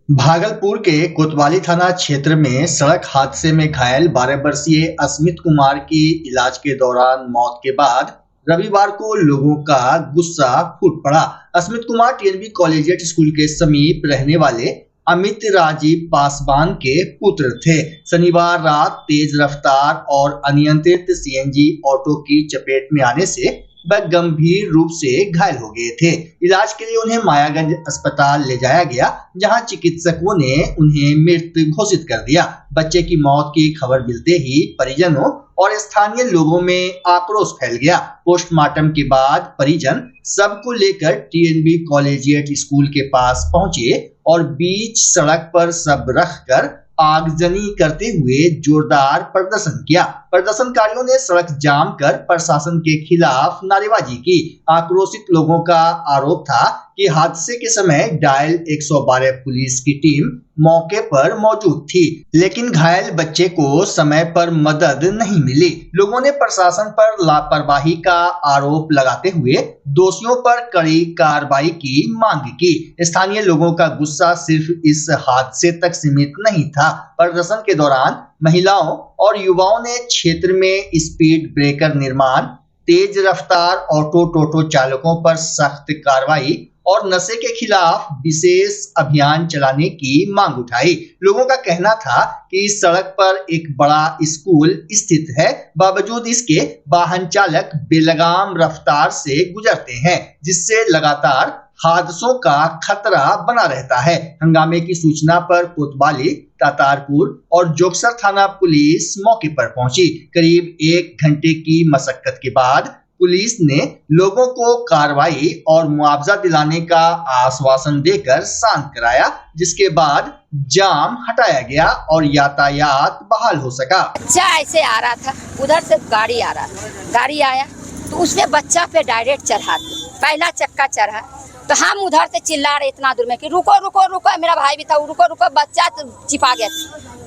भागलपुर के कोतवाली थाना क्षेत्र में सड़क हादसे में घायल 12 वर्षीय अस्मित कुमार की इलाज के दौरान मौत के बाद रविवार को लोगों का गुस्सा फूट पड़ा। Asmit Kumar TNB collegiate school के समीप रहने वाले अमित राजीव पासवान के पुत्र थे। शनिवार रात तेज रफ्तार और अनियंत्रित सीएनजी ऑटो की चपेट में आने से वह गंभीर रूप से घायल हो गए थे। इलाज के लिए उन्हें मायागंज अस्पताल ले जाया गया, जहां चिकित्सकों ने उन्हें मृत घोषित कर दिया। बच्चे की मौत की खबर मिलते ही परिजनों और स्थानीय लोगों में आक्रोश फैल गया। पोस्टमार्टम के बाद परिजन सबको लेकर टीएनबी कॉलेजिएट स्कूल के पास पहुंचे और बीच सड़क पर सब रखकर आगजनी करते हुए जोरदार प्रदर्शन किया। प्रदर्शनकारियों ने सड़क जाम कर प्रशासन के खिलाफ नारेबाजी की। आक्रोशित लोगों का आरोप था कि हादसे के समय डायल 112 पुलिस की टीम मौके पर मौजूद थी, लेकिन घायल बच्चे को समय पर मदद नहीं मिली। लोगों ने प्रशासन पर लापरवाही का आरोप लगाते हुए दोषियों पर कड़ी कार्रवाई की मांग की। स्थानीय लोगों का गुस्सा सिर्फ इस हादसे तक सीमित नहीं था। प्रदर्शन के दौरान महिलाओं और युवाओं ने क्षेत्र में स्पीड ब्रेकर निर्माण, तेज रफ्तार ऑटो टोटो चालकों पर सख्त कार्रवाई और नशे के खिलाफ विशेष अभियान चलाने की मांग उठाई। लोगों का कहना था कि इस सड़क पर एक बड़ा स्कूल स्थित है, बावजूद इसके वाहन चालक बेलगाम रफ्तार से गुजरते हैं, जिससे लगातार हादसों का खतरा बना रहता है। हंगामे की सूचना पर कोतवाली, तातारपुर और जोगसर थाना पुलिस मौके पर पहुंची। करीब 1 घंटे की मशक्कत के बाद पुलिस ने लोगों को कार्रवाई और मुआवजा दिलाने का आश्वासन देकर शांत कराया, जिसके बाद जाम हटाया गया और यातायात बहाल हो सका। बच्चा ऐसे आ रहा था, उधर से गाड़ी आ रहा था, गाड़ी आया तो उसने बच्चा पे डायरेक्ट चढ़ा दिया। पहला चक्का चढ़ा तो हम उधर से चिल्ला रहे इतना दूर में कि रुको रुको रुको, मेरा भाई भी था, रुको रुको, बच्चा चिपा गया।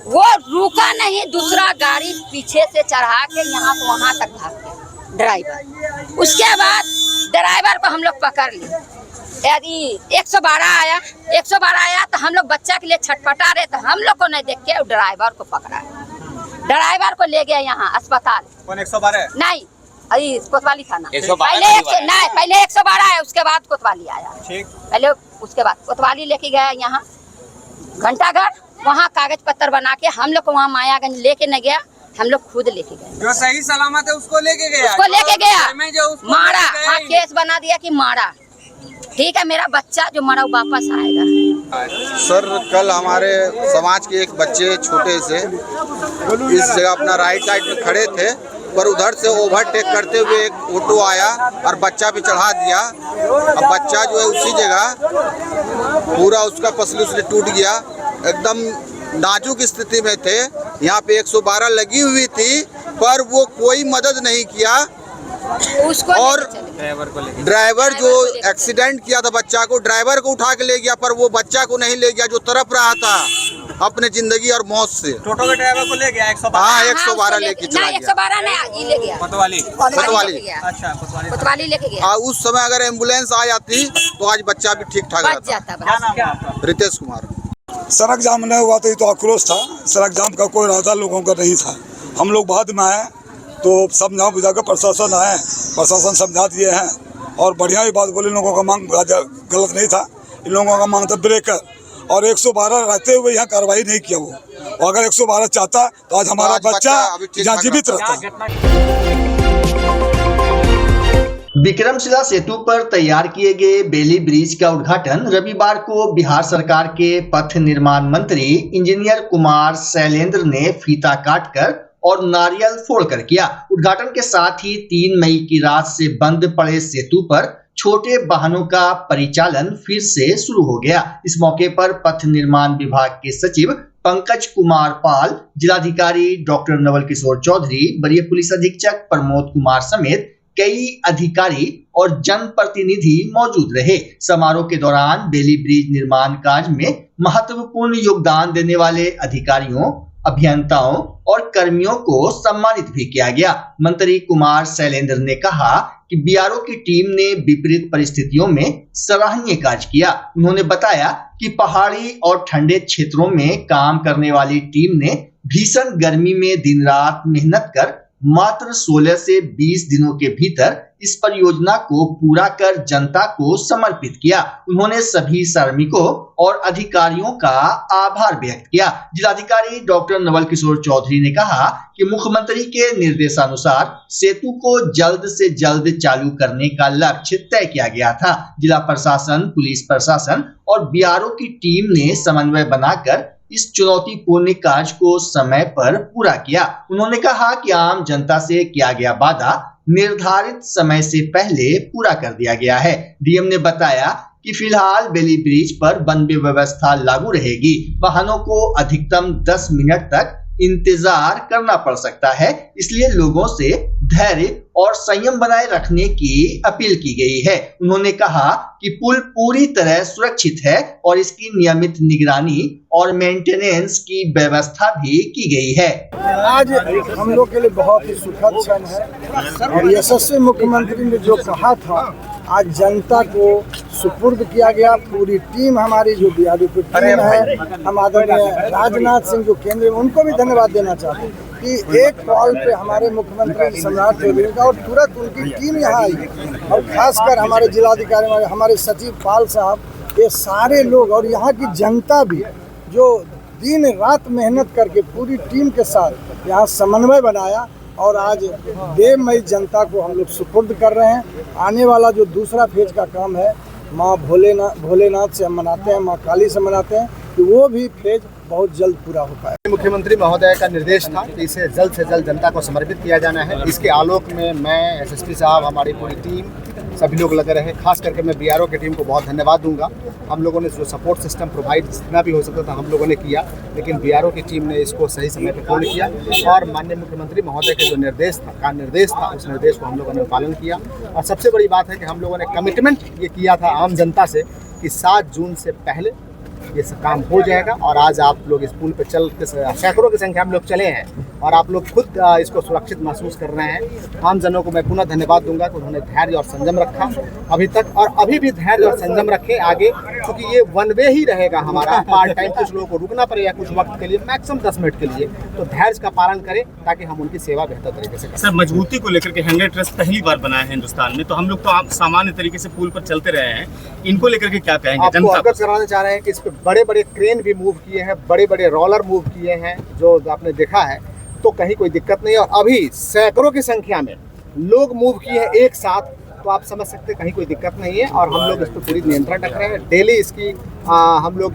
वो रुका नहीं, दूसरा गाड़ी पीछे से चढ़ा के यहाँ से वहाँ तक भाग गया ड्राइवर। उसके बाद ड्राइवर को हम लोग पकड़ लिए। यदि 112 आया तो हम लोग बच्चा के लिए छटपटा रहे, तो हम लोग को नहीं देख के ड्राइवर को पकड़ा। ड्राइवर को ले गया यहाँ अस्पताल। कौन 112? नहीं, अभी कोतवाली थाना। पहले 112 आया, उसके बाद कोतवाली आया। ठीक। पहले उसके बाद कोतवाली लेके गया यहाँ घंटाघर, वहाँ कागज पत्तर बना के हम लोग को वहाँ मायागंज लेके न गया, हम लोग खुद लेके गए। जो सही सलामत है उसको लेके गया, मारा, हाँ केस बना दिया कि मारा। ठीक है, मेरा बच्चा जो मरा वापस आएगा। सर, कल हमारे समाज के एक बच्चे छोटे से इस जगह अपना राइट साइड में खड़े थे, पर उधर से ओवरटेक करते हुए एक ऑटो आया और बच्चा भी चढ़ा दिया। अब बच्चा जो है उसी जगह पूरा उसका पसली उसने टूट गया, एकदम नाजुक स्थिति में थे। यहाँ पे 112 लगी हुई थी, पर वो कोई मदद नहीं किया। उसको और ड्राइवर जो एक्सीडेंट किया था बच्चा को, ड्राइवर को उठा के ले गया, पर वो बच्चा को नहीं ले गया जो तड़प रहा था अपने जिंदगी और मौत से। टोटो के ड्राइवर को ले गया 112। हाँ, 112 लेके चला गया। 112 नहीं, ले गया कोतवाली। अच्छा, कोतवाली लेके गया। उस समय अगर एम्बुलेंस आ जाती तो आज बच्चा भी ठीक ठाक रहता। क्या नाम है आपका? रितेश कुमार। सड़क जाम नहीं हुआ तो ये तो आक्रोश था। सड़क जाम का कोई इरादा लोगों का नहीं था। हम लोग बाद में आए तो समझा बुझा कर प्रशासन आए, प्रशासन समझा दिए हैं और बढ़िया ही बात बोले। लोगों का मांग गलत नहीं था, इन लोगों का मांग था ब्रेकर, और 112 रहते हुए यहाँ कार्रवाई नहीं किया। वो अगर 112 चाहता तो आज हमारा बच्चा यहाँ जीवित रहता। विक्रमशिला सेतु पर तैयार किए गए बेली ब्रिज का उद्घाटन रविवार को बिहार सरकार के पथ निर्माण मंत्री इंजीनियर कुमार शैलेंद्र ने फीता काटकर और नारियल फोड़कर किया। उद्घाटन के साथ ही 3 मई की रात से बंद पड़े सेतु पर छोटे वाहनों का परिचालन फिर से शुरू हो गया। इस मौके पर पथ निर्माण विभाग के सचिव पंकज कुमार पाल, जिलाधिकारी डॉक्टर नवल किशोर चौधरी, वरीय पुलिस अधीक्षक प्रमोद कुमार समेत कई अधिकारी और जनप्रतिनिधि मौजूद रहे। समारोह के दौरान बेली ब्रिज निर्माण कार्य में महत्वपूर्ण योगदान देने वाले अधिकारियों, अभियंताओं और कर्मियों को सम्मानित भी किया गया। मंत्री कुमार शैलेंद्र ने कहा कि बीआरओ की टीम ने विपरीत परिस्थितियों में सराहनीय कार्य किया। उन्होंने बताया कि पहाड़ी और ठंडे क्षेत्रों में काम करने वाली टीम ने भीषण गर्मी में दिन रात मेहनत कर मात्र 16 से 20 दिनों के भीतर इस परियोजना को पूरा कर जनता को समर्पित किया। उन्होंने सभी श्रमिकों और अधिकारियों का आभार व्यक्त किया। जिलाधिकारी डॉक्टर नवल किशोर चौधरी ने कहा कि मुख्यमंत्री के निर्देशानुसार सेतु को जल्द से जल्द चालू करने का लक्ष्य तय किया गया था। जिला प्रशासन, पुलिस प्रशासन और बीआरओ की टीम ने समन्वय बनाकर इस चुनौतीपूर्ण कार्य को समय पर पूरा किया। उन्होंने कहा कि आम जनता से किया गया वादा निर्धारित समय से पहले पूरा कर दिया गया है। डीएम ने बताया कि फिलहाल बेली ब्रिज पर वन वे व्यवस्था लागू रहेगी। वाहनों को अधिकतम 10 मिनट तक इंतजार करना पड़ सकता है, इसलिए लोगों से धैर्य और संयम बनाए रखने की अपील की गई है। उन्होंने कहा कि पुल पूरी तरह सुरक्षित है और इसकी नियमित निगरानी और मेंटेनेंस की व्यवस्था भी की गई है। आज हम लोग के लिए बहुत ही सुखद क्षण है और यशस्वी मुख्यमंत्री ने जो कहा था आज जनता को सुपुर्द किया गया। पूरी टीम हमारी जो बीआरओ की टीम है, हम आदरणीय राजनाथ सिंह जो केंद्रीय, उनको भी धन्यवाद देना चाहते हैं कि एक कॉल पे हमारे मुख्यमंत्री सम्राट चौधरी का और तुरंत उनकी टीम यहाँ आई और खासकर हमारे जिलाधिकारी, हमारे सचिव पाल साहब, ये सारे लोग और यहाँ की जनता भी जो दिन रात मेहनत करके पूरी टीम के साथ यहाँ समन्वय बनाया और आज बेमई जनता को हम लोग सुपुर्द कर रहे हैं। आने वाला जो दूसरा फेज का काम है, माँ भोलेनाथ से हम मनाते हैं, माँ काली से मनाते हैं, कि वो भी फेज बहुत जल्द पूरा हो पाए। मुख्यमंत्री महोदय का निर्देश था कि इसे जल्द से जल्द जनता को समर्पित किया जाना है। इसके आलोक में मैं, एसएसपी साहब, हमारी पूरी टीम, सभी लोग लगे रहे। खास करके मैं बीआरओ की टीम को बहुत धन्यवाद दूंगा। हम लोगों ने जो सपोर्ट सिस्टम प्रोवाइड जितना भी हो सकता था हम लोगों ने किया, लेकिन बीआरओ की टीम ने इसको सही समय पर पूर्ण किया और माननीय मुख्यमंत्री महोदय के जो निर्देश था उस निर्देश को हम लोगों ने पालन किया। और सबसे बड़ी बात है कि हम लोगों ने कमिटमेंट ये किया था आम जनता से कि 7 जून से पहले ये सब काम हो जाएगा। और आज आप लोग इस पुल पे चल के सैकड़ों की संख्या में लोग चले हैं और आप लोग खुद इसको सुरक्षित महसूस कर रहे हैं। आम जनों को मैं पुनः धन्यवाद दूंगा कि उन्होंने धैर्य और संयम रखा अभी तक और अभी भी धैर्य और संयम रखें आगे, क्योंकि ये वन वे ही रहेगा हमारा। पार्ट टाइम कुछ लोगों को रुकना पड़ेगा कुछ वक्त के लिए, मैक्सिमम 10 मिनट के लिए, तो धैर्य का पालन करें ताकि हम उनकी सेवा बेहतर तरीके से करें। सर, मजबूती को लेकर के 100 ट्रस्ट पहली बार बनाया है हिंदुस्तान में, तो हम लोग तो आप सामान्य तरीके से पुल पर चलते रहे हैं, इनको लेकर के क्या कहेंगे? आपको अवगत कराना चाह रहे हैं कि इस पे बड़े बड़े क्रेन भी मूव किए हैं, बड़े बड़े रोलर मूव किए हैं, जो आपने देखा है, तो कहीं कोई दिक्कत नहीं है। और अभी सैकड़ों की संख्या में लोग मूव किए हैं एक साथ, तो आप समझ सकते हैं कहीं कोई दिक्कत नहीं है। और हम लोग इस पर पूरी नियंत्रण रख रहे हैं। डेली इसकी हम लोग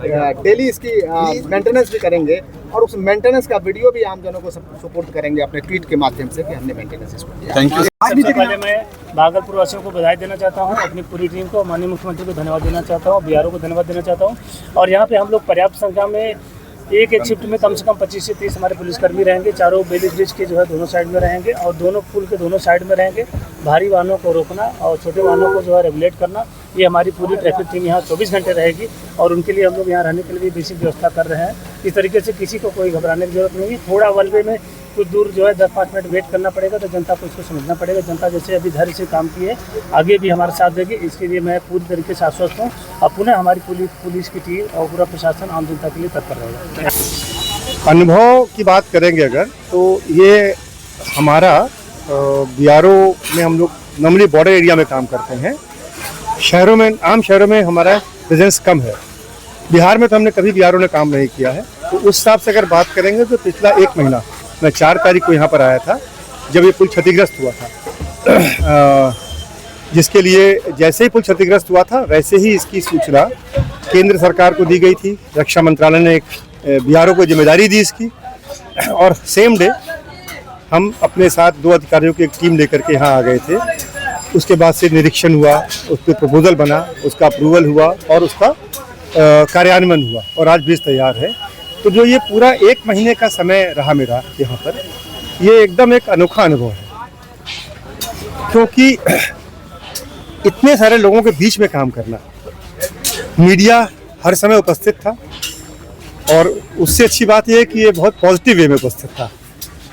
मेंटेनेंस भी करेंगे और उस मेंटेनेंस का वीडियो भी आम जनों को सपोर्ट करेंगे अपने ट्वीट के माध्यम से कि हमने मेंटेनेंस इसको किया। Thank you. सबसे पहले मैं भागलपुर वासियों को बधाई देना चाहता हूं, अपनी पूरी टीम को, माननीय मुख्यमंत्री को धन्यवाद देना चाहता हूं, बीआरओ को धन्यवाद देना चाहता हूं। और यहाँ पे हम लोग पर्याप्त संख्या में एक शिफ्ट में कम से कम 25 से 30 हमारे पुलिसकर्मी रहेंगे। चारों बेली ब्रिज के जो है दोनों साइड में रहेंगे और दोनों पुल के दोनों साइड में रहेंगे। भारी वाहनों को रोकना और छोटे वाहनों को जो है रेगुलेट करना, ये हमारी पूरी ट्रैफिक टीम यहाँ 24 घंटे रहेगी और उनके लिए हम लोग यहाँ रहने के लिए भी बेसिक व्यवस्था कर रहे हैं। इस तरीके से किसी को कोई घबराने की जरूरत नहीं है। थोड़ा वन वे में कुछ दूर जो है 10-5 मिनट वेट करना पड़ेगा, तो जनता को इसको समझना पड़ेगा। जनता जैसे अभी धैर्य से काम की है, आगे भी हमारे साथ देगी, इसके लिए मैं पूरी तरीके से आश्वस्त हूँ। और पुनः हमारी पुलिस की टीम और पूरा प्रशासन आम जनता के लिए तत्पर रहेगा। अनुभव की बात करेंगे अगर, तो ये हमारा बीआरओ में हम लोग नॉर्मली बॉर्डर एरिया में काम करते हैं। शहरों में, आम शहरों में हमारा प्रेजेंस कम है। बिहार में तो हमने कभी बीआरओ ने काम नहीं किया है, तो उस हिसाब से अगर बात करेंगे तो पिछला 1 महीना, मैं 4 तारीख को यहाँ पर आया था जब ये पुल क्षतिग्रस्त हुआ था, जिसके लिए जैसे ही पुल क्षतिग्रस्त हुआ था वैसे ही इसकी सूचना केंद्र सरकार को दी गई थी। रक्षा मंत्रालय ने एक बीआरओ को जिम्मेदारी दी इसकी और सेम डे हम अपने साथ 2 अधिकारियों की एक टीम लेकर के यहाँ आ गए थे। उसके बाद से निरीक्षण हुआ, उस पर प्रपोजल बना, उसका अप्रूवल हुआ और उसका कार्यान्वयन हुआ और आज ब्रिज तैयार है। तो जो ये पूरा 1 महीने का समय रहा मेरा यहाँ पर, ये एकदम एक अनोखा अनुभव है, क्योंकि इतने सारे लोगों के बीच में काम करना, मीडिया हर समय उपस्थित था, और उससे अच्छी बात यह है कि ये बहुत पॉजिटिव वे में उपस्थित था।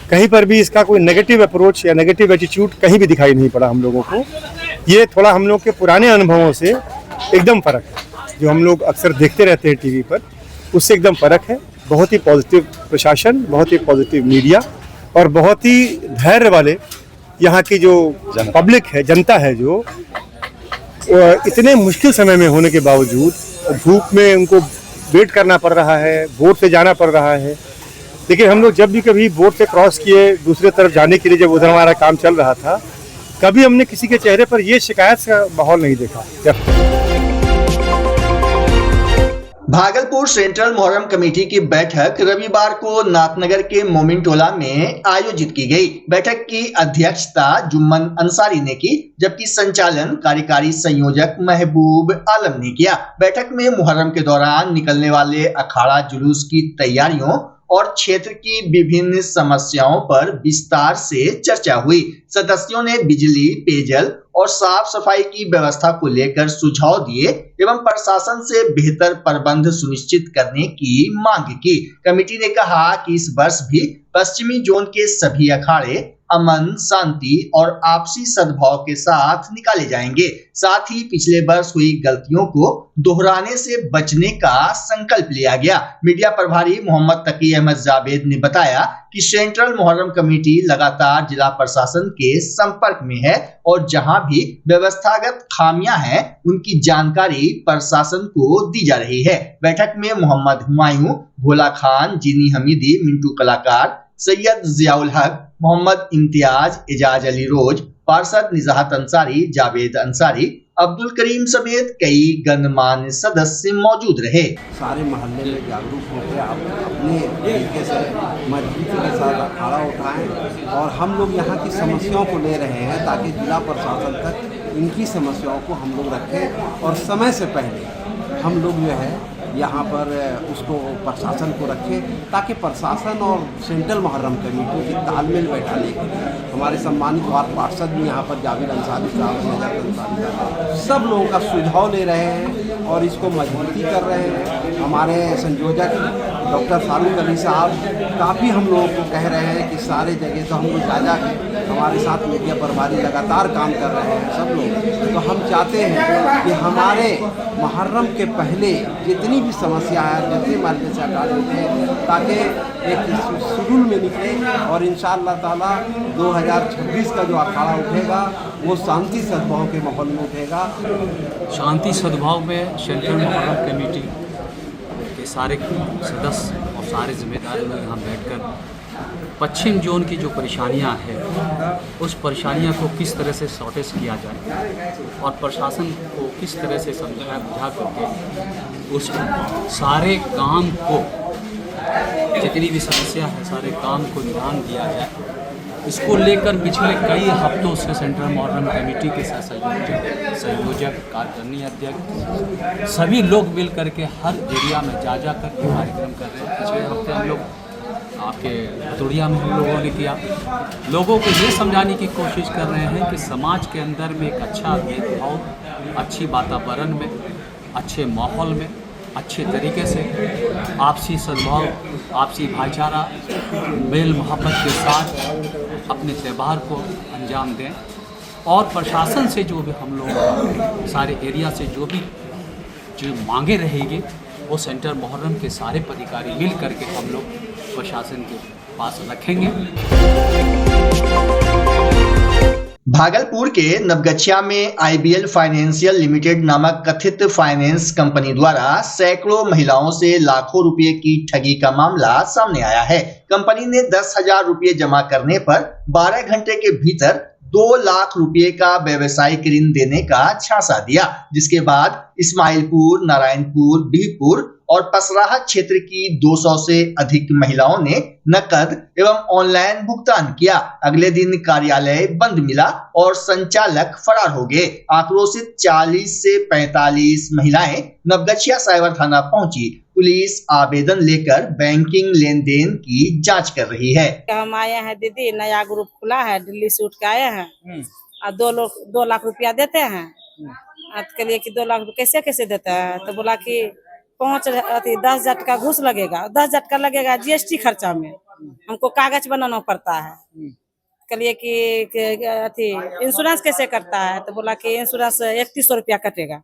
कहीं पर भी इसका कोई नेगेटिव अप्रोच या नेगेटिव एटीट्यूड कहीं भी दिखाई नहीं पड़ा हम लोगों को। ये थोड़ा हम लोग के पुराने अनुभवों से एकदम फ़र्क है, जो हम लोग अक्सर देखते रहते हैं टीवी पर, उससे एकदम फ़र्क है। बहुत ही पॉजिटिव प्रशासन, बहुत ही पॉजिटिव मीडिया और बहुत ही धैर्य वाले यहाँ की जो पब्लिक है, जनता है, जो इतने मुश्किल समय में होने के बावजूद धूप में उनको वेट करना पड़ रहा है, बोट से जाना पड़ रहा है। लेकिन हम लोग जब भी कभी बोट से क्रॉस किए दूसरे तरफ जाने के लिए, जब उधर हमारा काम चल रहा था, कभी हमने किसी के चेहरे पर ये शिकायत का माहौल नहीं देखा। भागलपुर सेंट्रल मुहर्रम कमेटी की बैठक रविवार को नाथनगर के मोमिन टोला में आयोजित की गई। बैठक की अध्यक्षता जुम्मन अंसारी ने की, जबकि संचालन कार्यकारी संयोजक महबूब आलम ने किया। बैठक में मुहर्रम के दौरान निकलने वाले अखाड़ा जुलूस की तैयारियों और क्षेत्र की विभिन्न समस्याओं पर विस्तार से चर्चा हुई। सदस्यों ने बिजली, पेयजल और साफ सफाई की व्यवस्था को लेकर सुझाव दिए एवं प्रशासन से बेहतर प्रबंध सुनिश्चित करने की मांग की। कमेटी ने कहा कि इस वर्ष भी पश्चिमी जोन के सभी अखाड़े अमन, शांति और आपसी सद्भाव के साथ निकाले जाएंगे। साथ ही पिछले वर्ष हुई गलतियों को दोहराने से बचने का संकल्प लिया गया। मीडिया प्रभारी मोहम्मद तकी अहमद जावेद ने बताया कि सेंट्रल मुहर्रम कमेटी लगातार जिला प्रशासन के संपर्क में है और जहां भी व्यवस्थागत खामियां हैं, उनकी जानकारी प्रशासन को दी जा रही है। बैठक में मोहम्मद हुमायूं, भोला खान, जीनी हमीदी, मिंटू कलाकार, सैयद जियाउल हक, मोहम्मद इम्तियाज, एजाज अली रोज, पार्षद निजाहत अंसारी, जावेद अंसारी, अब्दुल करीम समेत कई गणमान्य सदस्य मौजूद रहे। सारे मोहल्ले में जागरूक होकर आप अपने तरीके से मजबूती के साथ अखाड़ा उठाएं और हम लोग यहाँ की समस्याओं को ले रहे हैं ताकि जिला प्रशासन तक इनकी समस्याओं को हम लोग रखें और समय से पहले हम लोग जो है यहाँ पर उसको प्रशासन को रखें ताकि प्रशासन और सेंट्रल मुहर्रम कमेटी की तालमेल बैठाने के लिए हमारे सम्मानित वार्ड पार्षद भी यहाँ पर जावेद अंसारी साहब, सब लोगों का सुझाव ले रहे हैं और इसको मजबूती कर रहे हैं। हमारे संयोजक डॉक्टर फारूक अली साहब काफ़ी हम लोगों को कह रहे हैं कि सारे जगह तो हम लोग जा के हमारे साथ मीडिया प्रभारी लगातार काम कर रहे हैं सब लोग। तो हम चाहते हैं कि हमारे मुहर्रम के पहले जितनी भी समस्या है, जितने मार्केट से हटा देते हैं ताकि एक शेड्यूल में निकले और इंशाअल्लाह ताला 2026 का जो अखाड़ा उठेगा वो शांति सद्भाव के माहौल में उठेगा। शांति सद्भाव में सेंट्रल मुहर्रम कमेटी के सारे सदस्य और सारे जिम्मेदार लोग यहाँ बैठकर पश्चिम जोन की जो परेशानियाँ हैं उस परेशानियाँ को किस तरह से सॉर्टेज किया जाए और प्रशासन को किस तरह से समझा बुझा करके उस सारे काम को, जितनी भी समस्या है, सारे काम को ध्यान दिया जाए। इसको लेकर पिछले कई हफ्तों से सेंट्रल मुहर्रम कमेटी के संयोजक, कार्यकारिणी अध्यक्ष सभी लोग मिल करके हर एरिया में जा कर कार्यक्रम कर रहे हैं। पिछले हफ्ते हम लोग आपके भतुड़िया में हम लोगों ने किया। लोगों को ये समझाने की कोशिश कर रहे हैं कि समाज के अंदर में एक अच्छा भेदभाव, अच्छी वातावरण में, अच्छे माहौल में, अच्छे तरीके से आपसी सद्भाव, आपसी भाईचारा, मेल मोहब्बत के साथ अपने त्यौहार को अंजाम दें और प्रशासन से जो भी हम लोग सारे एरिया से जो मांगे रहेंगे वो सेंटर मुहर्रम के सारे पदाधिकारी मिल करके हम लोग प्रशासन के पास रखेंगे। भागलपुर के नवगछिया में IBL फाइनेंशियल लिमिटेड नामक कथित फाइनेंस कंपनी द्वारा सैकड़ों महिलाओं से लाखों रुपए की ठगी का मामला सामने आया है। कंपनी ने 10,000 रुपए जमा करने पर 12 घंटे के भीतर 2 लाख रुपए का व्यवसायिक ऋण देने का झांसा दिया, जिसके बाद इस्माइलपुर, नारायणपुर, बिहपुर और पसराहा क्षेत्र की 200 से अधिक महिलाओं ने नकद एवं ऑनलाइन भुगतान किया। अगले दिन कार्यालय बंद मिला और संचालक फरार हो गए। आक्रोशित 40 से 45 महिलाएं नवगछिया साइबर थाना पहुंची। पुलिस आवेदन लेकर बैंकिंग लेन देन की जांच कर रही है। हम आए हैं दीदी, नया ग्रुप खुला है, दिल्ली से उठ के आए हैं और 2 लाख रुपया देते हैं के लिए कि 2 लाख कैसे कैसे देता है। तो बोला कि 5 10 झटका घूस लगेगा, 10 झटका लगेगा GST खर्चा में, हमको कागज बनाना पड़ता है। कहिए कि इंश्योरेंस कैसे करता है, तो बोला कि इंश्योरेंस 3100 रुपया कटेगा।